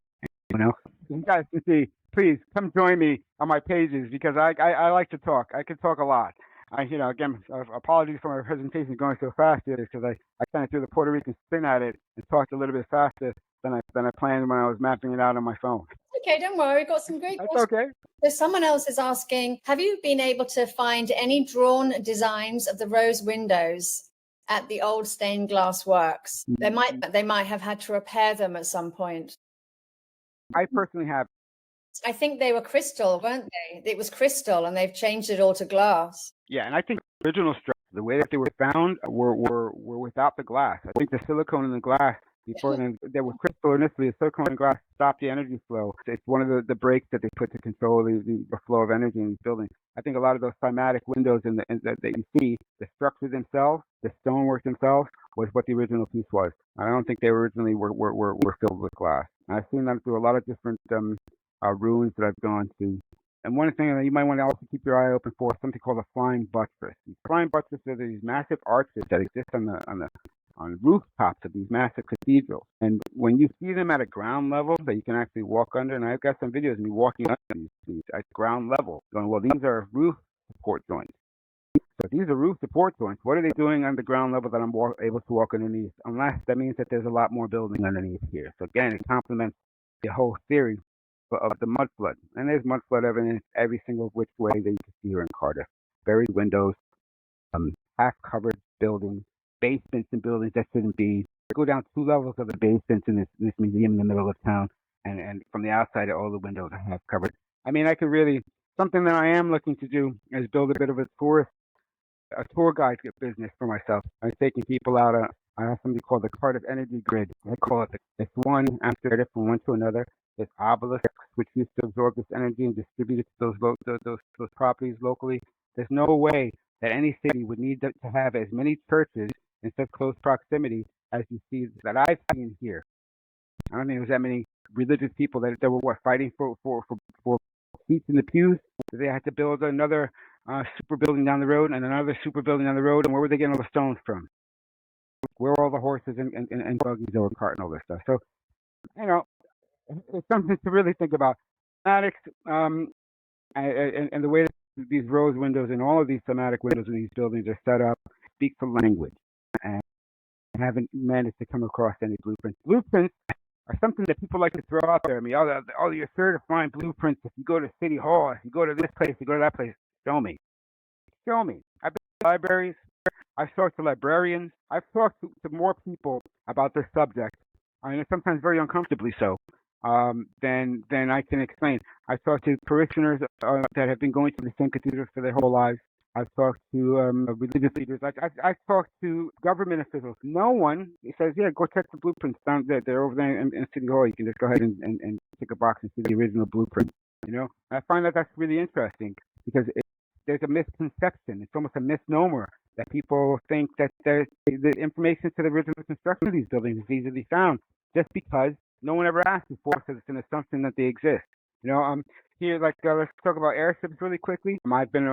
S1: You guys can see, please come join me on my pages, because I like to talk. I can talk a lot. Again, apologies for my presentation going so fast here, because I kind of threw the Puerto Rican spin at it and talked a little bit faster than I planned when I was mapping it out on my phone.
S2: Okay, don't worry. We've got some great
S1: That's
S2: questions.
S1: okay.
S2: So someone else is asking, have you been able to find any drawn designs of the rose windows at the old stained glass works? They might have had to repair them at some point.
S1: I personally have.
S2: I think they were crystal, weren't they? It was crystal, and they've changed it all to glass.
S1: Yeah, and I think the original structure, the way that they were found, were without the glass. I think the silicone in the glass, before then, there was crystal initially. The silicone in glass stopped the energy flow. It's one of the brakes that they put to control the flow of energy in these buildings. I think a lot of those climatic windows that you see, the structures themselves, the stonework themselves, was what the original piece was. I don't think they originally were filled with glass. And I've seen that through a lot of different ruins that I've gone to. And one thing that you might want to also keep your eye open for is something called a flying buttress. These flying buttresses are these massive arches that exist on rooftops of these massive cathedrals. And when you see them at a ground level that you can actually walk under, and I've got some videos of me walking under these at ground level, going, well, these are roof support joints. So these are roof support joints. What are they doing on the ground level that I'm able to walk underneath? Unless that means that there's a lot more building underneath here. So again, it complements the whole theory of the mud flood. And there's mud flood evidence every single which way that you can see here in Carter. Buried windows, half-covered buildings, basements in buildings that shouldn't be. Go down 2 levels of the basements in this museum in the middle of town, and from the outside, all the windows are half-covered. I mean, I could really, something that I am looking to do is build a bit of a tour guide business for myself. I'm taking people out. I have something called the Cardiff Energy Grid. I call it it's one after it from one to another. There's obelisks, which used to absorb this energy and distribute it to those properties locally. There's no way that any city would need to have as many churches in such close proximity as you see that I've seen here. I don't think there's that many religious people that were fighting for seats in the pews. They had to build another super building down the road and another super building down the road. And where were they getting all the stones from? Where were all the horses and buggies that were carting all this stuff? So, it's something to really think about. Thematics, and the way that these rose windows and all of these thematic windows in these buildings are set up speak to language. And I haven't managed to come across any blueprints. Blueprints are something that people like to throw out there. I mean, you're certifying blueprints. If you go to City Hall, if you go to this place, you go to that place, show me. Show me. I've been to libraries. I've talked to librarians. I've talked to more people about this subject. I mean, sometimes very uncomfortably so, than I can explain. I've talked to parishioners that have been going to the same cathedrals for their whole lives. I've talked to religious leaders. I've talked to government officials. No one says, yeah, go check the blueprints down there. They're over there in City Hall. You can just go ahead and tick a box and see the original blueprint. I find that that's really interesting because there's a misconception. It's almost a misnomer that people think that the information to the original construction of these buildings is easily found just because no one ever asked before, because it's an assumption that they exist. Here, let's talk about airships really quickly. I've been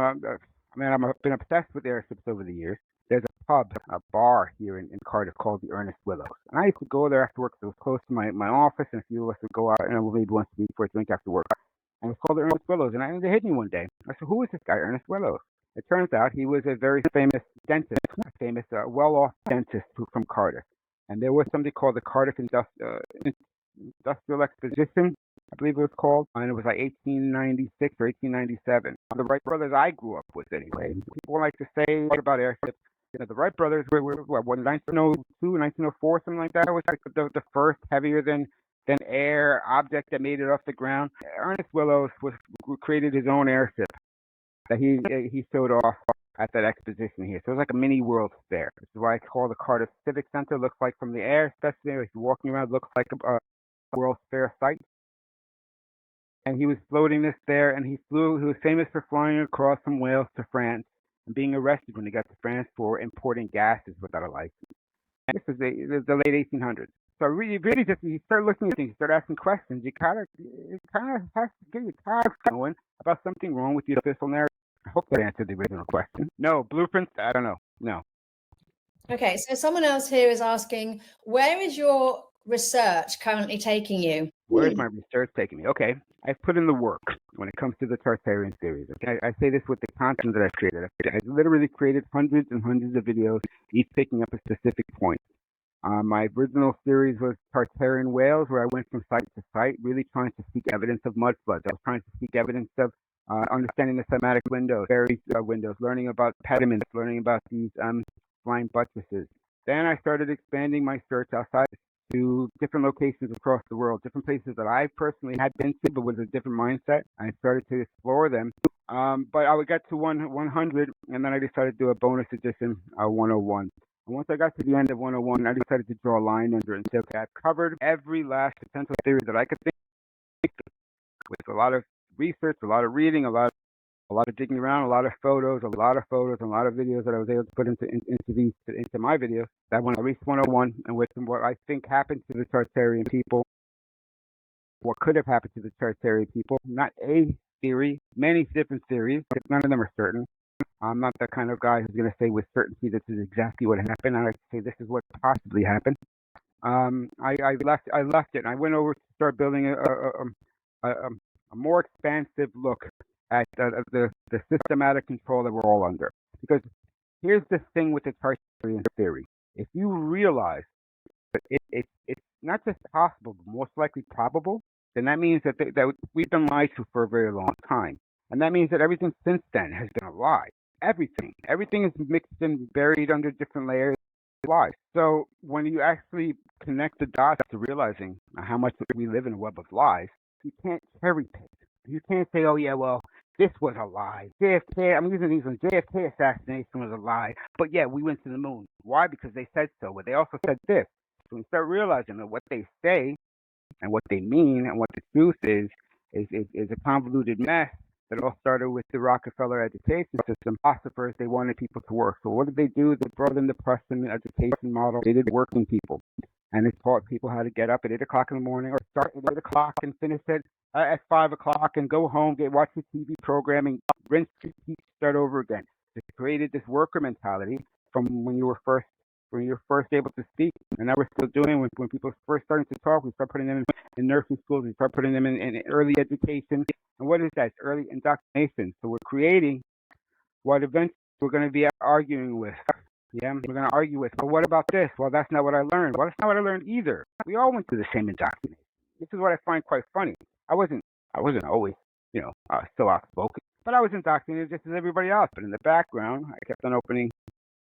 S1: obsessed with airships over the years. There's a bar here in Cardiff called the Ernest Willows. And I used to go there after work, so it was close to my office, and a few of us would go out, maybe once a week for a drink after work. And it was called the Ernest Willows, and they hit me one day. I said, who is this guy, Ernest Willows? It turns out he was a very famous dentist, well-off dentist from Cardiff. And there was something called the Cardiff Industrial Exposition, I believe it was called, and it was like 1896 or 1897. The Wright brothers I grew up with, anyway. People like to say about airships. The Wright brothers were what, 1902, 1904, something like that. It was like the first heavier than air object that made it off the ground. Ernest Willows created his own airship that he showed off at that exposition here. So it was like a mini World's Fair. This is why I call the Cardiff Civic Center. Looks like from the air, especially if you're walking around, looks like a World's Fair site. And he was floating this there, and he was famous for flying across from Wales to France and being arrested when he got to France for importing gases without a license. And this was the late 1800s. So really just, you start looking at things, you start asking questions, it kind of has to get you going about something wrong with the official narrative. I hope that answered the original question. No, blueprints, I don't know. No.
S2: Okay, so someone else here is asking, where is your research currently taking you?
S1: Where is my research taking me? Okay, I've put in the work when it comes to the Tartarian series. Okay, I say this with the content that I've created. I've literally created hundreds and hundreds of videos, each picking up a specific point. My original series was Tartarian whales, where I went from site to site, really trying to seek evidence of mud floods. I was trying to seek evidence of understanding the cymatic windows, buried windows, learning about pediments, learning about these flying buttresses. Then I started expanding my search outside to different locations across the world, different places that I personally had been to, but with a different mindset. I started to explore them. But I would get to 100, and then I decided to do a bonus edition, 101. And once I got to the end of 101, I decided to draw a line under it and say, okay, I've covered every last potential theory that I could think of, with a lot of research, a lot of reading, a lot of digging around, a lot of photos, and a lot of videos that I was able to put into my videos. That when I reached 101, and with what I think happened to the Tartarian people, what could have happened to the Tartarian people, not a theory, many different theories, but none of them are certain. I'm not the kind of guy who's going to say with certainty this is exactly what happened. I like to say this is what possibly happened. I left it, and I went over to start building a more expansive look at the systematic control that we're all under. Because here's the thing with the Tartarian theory: if you realize that it's not just possible, but most likely probable, then that means that we've been lied to for a very long time, and that means that everything since then has been a lie. Everything is mixed and buried under different layers of lies. So when you actually connect the dots to realizing how much we live in a web of lies, you can't cherry pick. You can't say, oh yeah, well, this was a lie. JFK, I'm using these ones. JFK assassination was a lie, but yeah, we went to the moon. Why? Because they said so, but they also said this. So when you start realizing that what they say and what they mean and what the truth is a convoluted mess that all started with the Rockefeller education system. Philosophers, they wanted people to work. So what did they do? They brought in the Prussian education model. They did working people. And they taught people how to get up at 8 o'clock in the morning, or start at 8 o'clock and finish at 5 o'clock, and go home, watch the TV programming, rinse, repeat, start over again. They created this worker mentality from when you were first able to speak, and now we're still doing when people first starting to talk. We start putting them in nursing schools, we start putting them in early education. And what is that? It's early indoctrination. So we're creating what eventually we're going to be arguing with. Yeah, we're going to argue with, well, what about this? Well, that's not what I learned. Well, that's not what I learned either. We all went through the same indoctrination. This is what I find quite funny. I wasn't always, so outspoken, but I was indoctrinated just as everybody else. But in the background, I kept on opening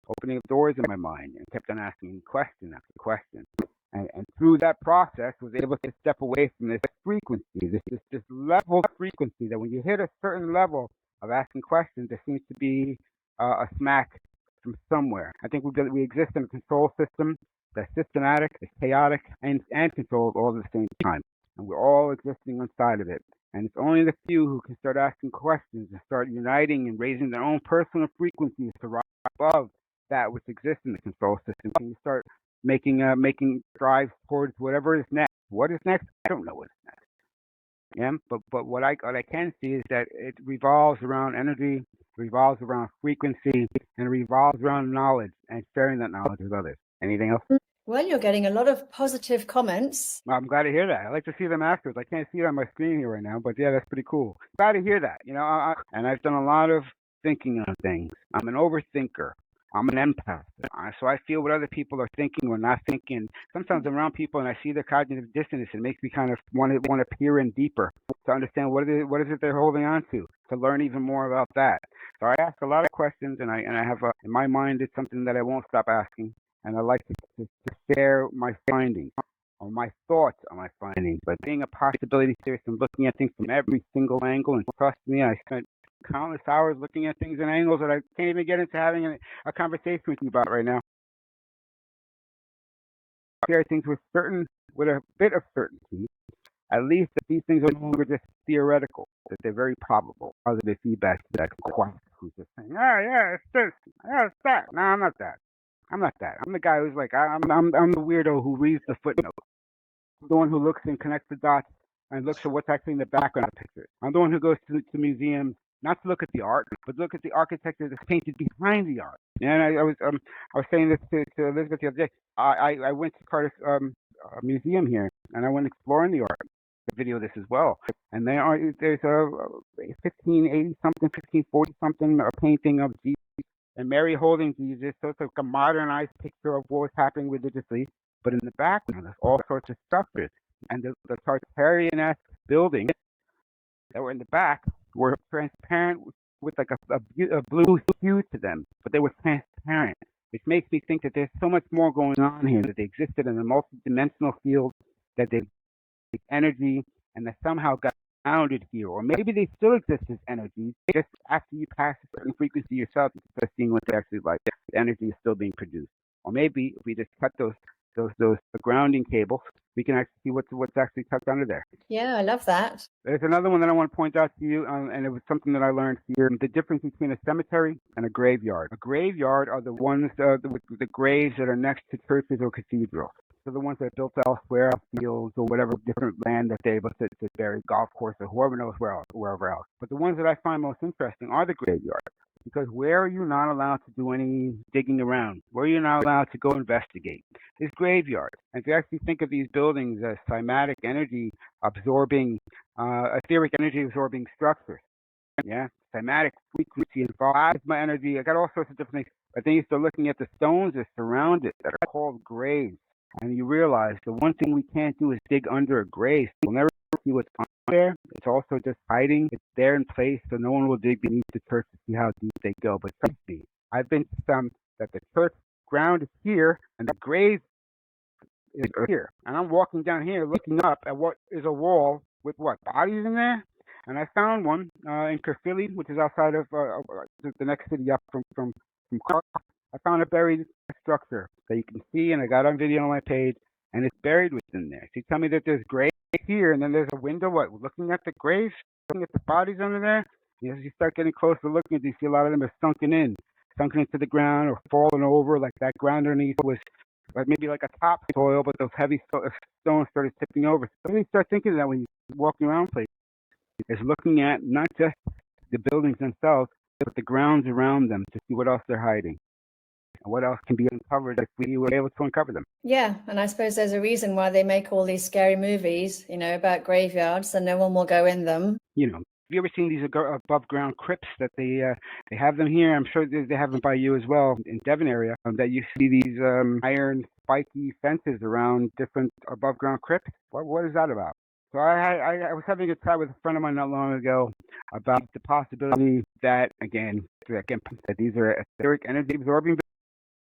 S1: up doors in my mind and kept on asking question after question. And through that process, was able to step away from this frequency, this level of frequency that when you hit a certain level of asking questions, there seems to be a smack from somewhere. I think we exist in a control system that's systematic, it's chaotic, and controlled all at the same time. And we're all existing inside of it. And it's only the few who can start asking questions and start uniting and raising their own personal frequencies to rise above that which exists in the control system. Can you start making strides towards whatever is next? What is next? I don't know what is next. Yeah, but what I can see is that it revolves around energy, revolves around frequency, and revolves around knowledge and sharing that knowledge with others. Anything else?
S2: Well, you're getting a lot of positive comments.
S1: I'm glad to hear that. I like to see them afterwards. I can't see it on my screen here right now, but yeah, that's pretty cool. Glad to hear that. And I've done a lot of thinking on things. I'm an overthinker. I'm an empath, so I feel what other people are thinking or not thinking. Sometimes I'm around people and I see their cognitive dissonance. It makes me kind of want to peer in deeper to understand what is it they're holding on to learn even more about that. So I ask a lot of questions, and I have in my mind it's something that I won't stop asking, and I like to share my findings or my thoughts on my findings. But being a possibility theorist and looking at things from every single angle, and trust me, I spent countless hours looking at things in angles that I can't even get into having a conversation with you about right now. Share things with a bit of certainty, at least that these things are no longer just theoretical, that they're very probable. Positive feedback to that quack who's just saying, "Oh yeah, it's this, yeah, it's that." No, I'm not that. I'm not that. I'm the guy who's like, I'm the weirdo who reads the footnotes. I'm the one who looks and connects the dots and looks at what's actually in the background of pictures. I'm the one who goes to museums not to look at the art, but look at the architecture that's painted behind the art. And I was saying this to Elizabeth the other day. I went to Cardiff museum here, and I went exploring the art. Video this as well, and there's a 1580 something, 1540 something, a painting of Jesus and Mary holding Jesus. So it's like a modernized picture of what was happening religiously. But in the background, there's all sorts of structures, and the Tartarian-esque buildings that were in the back were transparent with like a blue hue to them, but they were transparent, which makes me think that there's so much more going on here, that they existed in a multi-dimensional field, that they energy, and that somehow got grounded here. Or maybe they still exist as energies, just after you pass a certain frequency yourself, you start seeing what they're actually like. The energy is still being produced. Or maybe if we just cut those grounding cables, we can actually see what's actually tucked under there.
S2: Yeah, I love that.
S1: There's another one that I want to point out to you, and it was something that I learned here. The difference between a cemetery and a graveyard. A graveyard are the ones with the graves that are next to churches or cathedrals. So the ones that are built elsewhere, fields or whatever different land that they're able to bury, golf course or whoever knows wherever else. But the ones that I find most interesting are the graveyards. Because where are you not allowed to do any digging around? Where are you not allowed to go investigate? Is graveyards. And if you actually think of these buildings as cymatic energy absorbing, etheric energy absorbing structures, yeah, cymatic frequency involved, plasma energy, I got all sorts of different things. But then you start looking at the stones that surround it that are called graves. And you realize the one thing we can't do is dig under a grave. We'll never see what's under there. It's also just hiding. It's there in place, so no one will dig beneath the church to see how deep they go. But trust me, I've been to some that the church ground is here and the grave is here. And I'm walking down here looking up at what is a wall with what, bodies in there? And I found one in Caerphilly, which is outside of the next city up from Cork. I found a buried structure that you can see, and I got on video on my page, and it's buried within there. So you tell me that there's graves here, and then there's a window, looking at the graves, looking at the bodies under there? As you start getting closer looking at these, you see a lot of them are sunken into the ground or fallen over, like that ground underneath was like maybe like a topsoil, but those heavy stones started tipping over. So you start thinking of that when you're walking around places, is looking at not just the buildings themselves, but the grounds around them to see what else they're hiding. And what else can be uncovered if we were able to uncover them?
S2: Yeah, and I suppose there's a reason why they make all these scary movies, about graveyards, and no one will go in them.
S1: Have you ever seen these above ground crypts that they have them here? I'm sure they have them by you as well in Devon area. That you see these iron spiky fences around different above ground crypts. What is that about? So I was having a chat with a friend of mine not long ago about the possibility that these are etheric energy absorbing.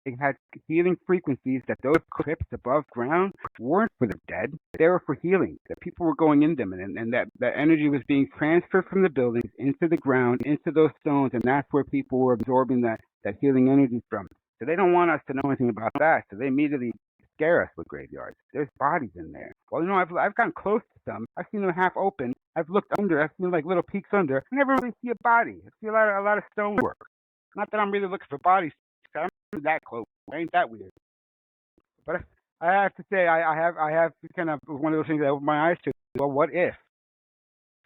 S1: They had healing frequencies, that those crypts above ground weren't for the dead. They were for healing, that people were going in them, and that energy was being transferred from the buildings into the ground, into those stones, and that's where people were absorbing that healing energy from. So they don't want us to know anything about that, so they immediately scare us with graveyards. There's bodies in there. Well, I've gotten close to some. I've seen them half open. I've looked under. I've seen like little peeks under. I never really see a body. I see a lot of stonework. Not that I'm really looking for bodies. I'm not that close. Ain't that weird? But I have to say, I have kind of one of those things that opened my eyes to. Well, what if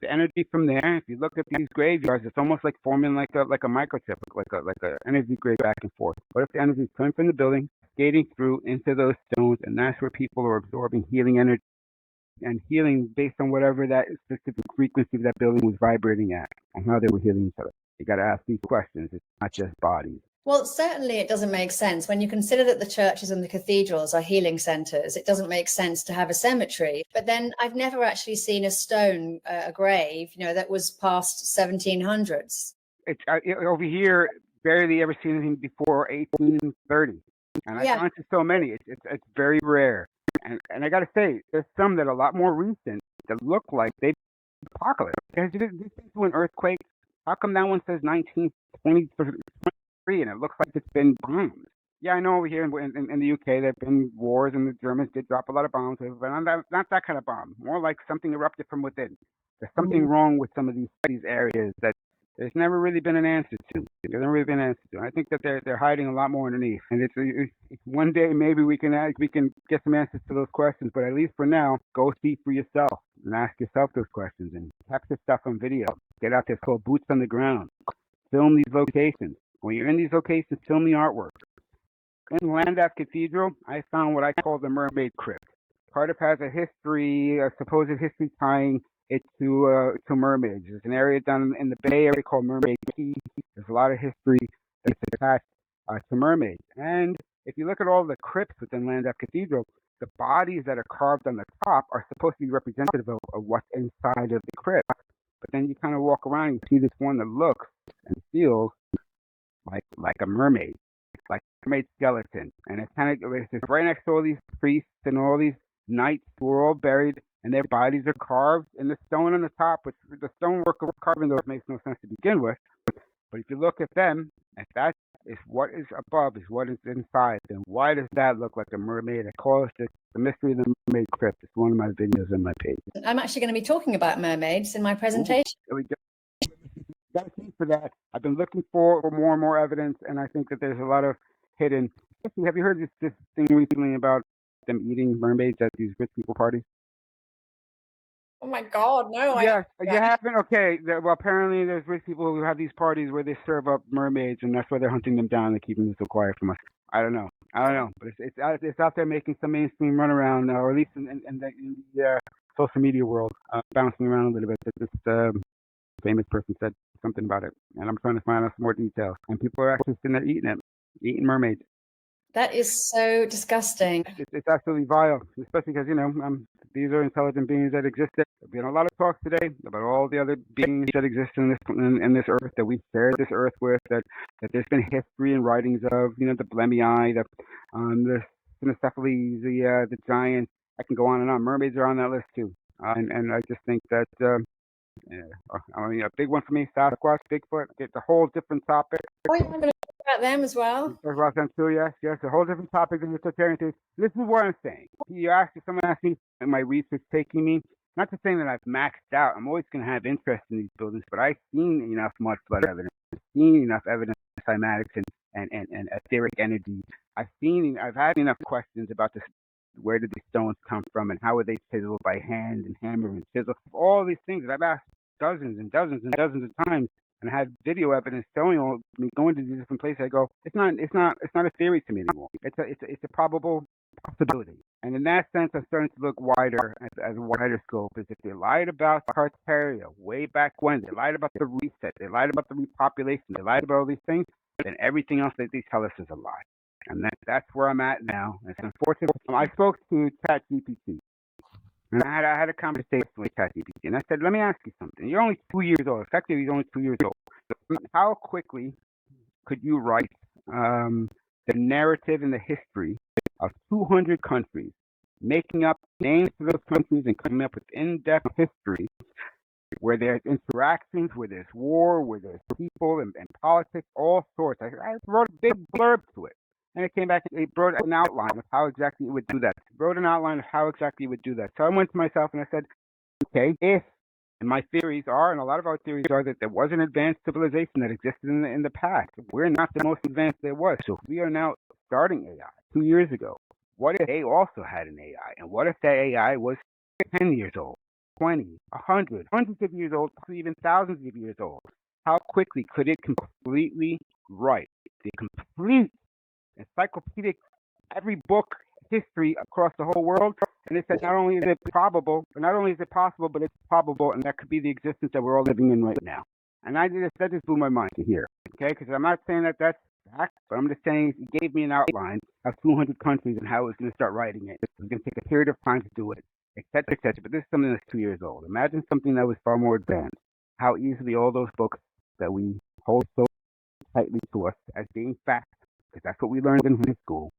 S1: the energy from there? If you look at these graveyards, it's almost like forming like a microchip, like a energy grid back and forth. What if the energy is coming from the building, skating through into those stones, and that's where people are absorbing healing energy and healing based on whatever that specific frequency that building was vibrating at and how they were healing each other? You got to ask these questions. It's not just bodies.
S2: Well, certainly it doesn't make sense when you consider that the churches and the cathedrals are healing centers. It doesn't make sense to have a cemetery. But then I've never actually seen a stone, a grave, that was past 1700s.
S1: It's over here, barely ever seen anything before 1830, and I've
S2: Yeah.
S1: gone to so many. It's very rare, and I got to say, there's some that are a lot more recent that look like they apocalypse. Because this thing through an earthquake. How come that one says 1923 and it looks like it's been bombed? Yeah, I know over here in the UK there have been wars and the Germans did drop a lot of bombs, but not that kind of bomb. More like something erupted from within. There's something wrong with some of these areas that there's never really been an answer to. There's never really been an answer to. I think that they're hiding a lot more underneath. And it's one day maybe we can get some answers to those questions. But at least for now, go see for yourself and ask yourself those questions and capture stuff on video. Get out there, it's called boots on the ground. Film these locations. When you're in these locations, film the artwork. In Llandaff Cathedral, I found what I call the Mermaid Crypt. Cardiff has a history, a supposed history tying it to mermaids. There's an area down in the Bay Area called Mermaid Key. There's a lot of history that's attached to mermaids. And if you look at all the crypts within Llandaff Cathedral, the bodies that are carved on the top are supposed to be representative of what's inside of the crypt. But then you kind of walk around and you see this one that looks and feels like a mermaid, like a mermaid skeleton. And it's right next to all these priests and all these knights who are all buried, and their bodies are carved in the stone on the top, which the stonework of carving those makes no sense to begin with. But if you look at them, if that is what is above, is what is inside, then why does that look like a mermaid? I call it the mystery of the mermaid crypt. It's one of my videos on my page.
S2: I'm actually going to be talking about mermaids in my presentation.
S1: There we go. Got to keep for that. I've been looking for more and more evidence, and I think that there's a lot of hidden. Have you heard this thing recently about them eating mermaids at these rich people parties?
S2: Oh my God, no!
S1: Yes, you haven't. Okay, well, apparently there's rich people who have these parties where they serve up mermaids, and that's why they're hunting them down and keeping them so quiet from us. I don't know, but it's out there making some mainstream runaround, or at least in the social media world, bouncing around a little bit. This famous person said something about it, and I'm trying to find out some more details. And people are actually sitting there eating mermaids.
S2: That is so disgusting.
S1: It's absolutely vile, especially because these are intelligent beings that exist. There's been a lot of talk today about all the other beings that exist in this earth, that we share this earth with. That there's been history and writings of, the Blemii, the Cynocephalus, the giants. I can go on and on. Mermaids are on that list too, and I just think that. A big one for me, Sasquatch, Bigfoot. It's a whole different topic.
S2: Oh, you're going to talk about them as well?
S1: Talk about them too, yes. A whole different topic than the Tartarian theory. This is what I'm saying. Someone asked me, am my research taking me? Not to say that I've maxed out. I'm always going to have interest in these buildings, but I've seen enough mud flood evidence. I've seen enough evidence of cymatics and etheric energy. I've had enough questions about this. Where did these stones come from, and how were they chiseled by hand and hammer and chisel? All these things that I've asked dozens and dozens and dozens of times, and I have video evidence showing me going to these different places. I go, it's not a theory to me anymore. It's a probable possibility. And in that sense, I'm starting to look wider as a wider scope. Is if they lied about Tartaria way back when, they lied about the reset, they lied about the repopulation, they lied about all these things, then everything else that they tell us is a lie. And that's where I'm at now. It's unfortunate. I spoke to ChatGPT, and I had a conversation with ChatGPT, and I said, let me ask you something. You're only 2 years old. Effectively, he's only 2 years old. How quickly could you write the narrative and the history of 200 countries, making up names for those countries and coming up with in-depth history where there's interactions, where there's war, where there's people and politics, all sorts. I wrote a big blurb to it. And it came back, it wrote an outline of how exactly it would do that. So I went to myself and I said, okay, and my theories are, and a lot of our theories are, that there was an advanced civilization that existed in the past. We're not the most advanced there was. So if we are now starting AI 2 years ago, what if they also had an AI? And what if that AI was 10 years old, 20, 100, hundreds of years old, even thousands of years old? How quickly could it completely write the complete encyclopedic, every book history across the whole world? And it said not only is it possible, but it's probable, and that could be the existence that we're all living in right now. And that just blew my mind to hear. Okay, because I'm not saying that that's back, but I'm just saying he gave me an outline of 200 countries and how I was going to start writing it. It was going to take a period of time to do it, etc., etc. But this is something that's 2 years old. Imagine something that was far more advanced. How easily all those books that we hold so tightly to us as being facts, because that's what we learned in high school,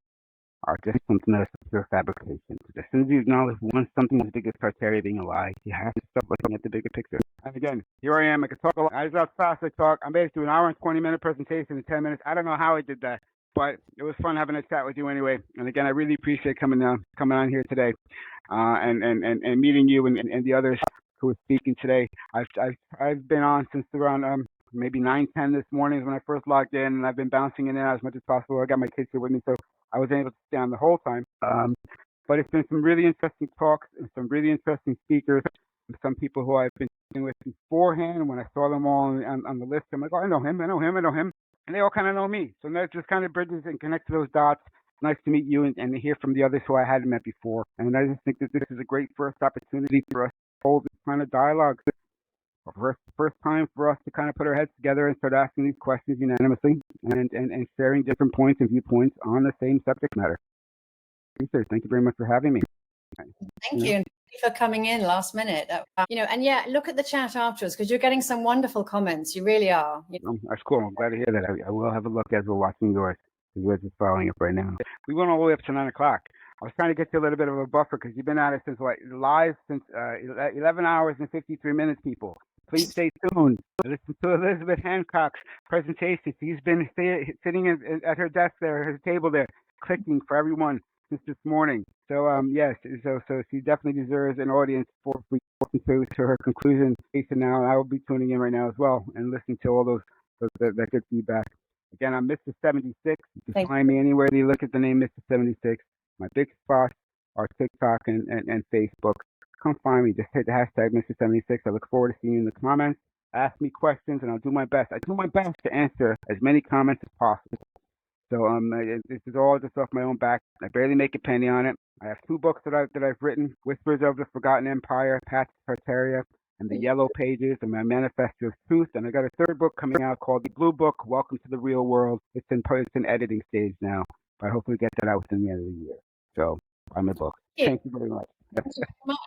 S1: are just something that's pure fabrication. So as soon as you acknowledge once something as big as Tartaria being a lie, you have to start looking at the bigger picture. And again, here I am. I can talk a lot. As fast as I talk, I'm able to do an hour and 20-minute presentation in 10 minutes. I don't know how I did that, but it was fun having a chat with you anyway. And again, I really appreciate coming on here today, and meeting you and the others who are speaking today. I've been on since around maybe 9:10 this morning is when I first logged in, and I've been bouncing in and out as much as possible. I got my kids here with me, so I was able to stay on the whole time. But it's been some really interesting talks and some really interesting speakers, and some people who I've been speaking with beforehand. And when I saw them all on the list, I'm like, oh, I know him. And they all kind of know me. So that just kind of bridges and connects those dots. Nice to meet you and hear from the others who I hadn't met before. And I just think that this is a great first opportunity for us to hold this kind of dialogue. First time for us to kind of put our heads together and start asking these questions unanimously and sharing different points and viewpoints on the same subject matter. Thank you very much for having me.
S2: Thank you. And thank you for coming in last minute. And yeah, look at the chat afterwards because you're getting some wonderful comments. You really are.
S1: That's cool. I'm glad to hear that. I will have a look as we're watching yours. Yours is following up right now. We went all the way up to 9 o'clock. I was trying to get you a little bit of a buffer because you've been at it since live since 11 hours and 53 minutes, people. Please stay tuned. Listen to Elizabeth Hancock's presentation. She's been sitting at her desk there, her table there, clicking for everyone since this morning. So yes, so she definitely deserves an audience for to her conclusion. Now I will be tuning in right now as well and listening to all that good feedback. Again, I'm Mr. 76. You can find me anywhere you look at the name Mr. 76. My big spots are TikTok and Facebook. Come find me. Just hit the hashtag Mr. 76. I look forward to seeing you in the comments. Ask me questions, and I'll do my best. I do my best to answer as many comments as possible. So this is all just off my own back. I barely make a penny on it. I have 2 books that I've written: Whispers of the Forgotten Empire, Path to Tartaria, and The Yellow Pages, and my Manifesto of Truth. And I got a 3rd book coming out called The Blue Book: Welcome to the Real World. It's in editing stage now, but I hopefully get that out within the end of the year. So buy my book. Thank you very much.
S2: Thank you so much.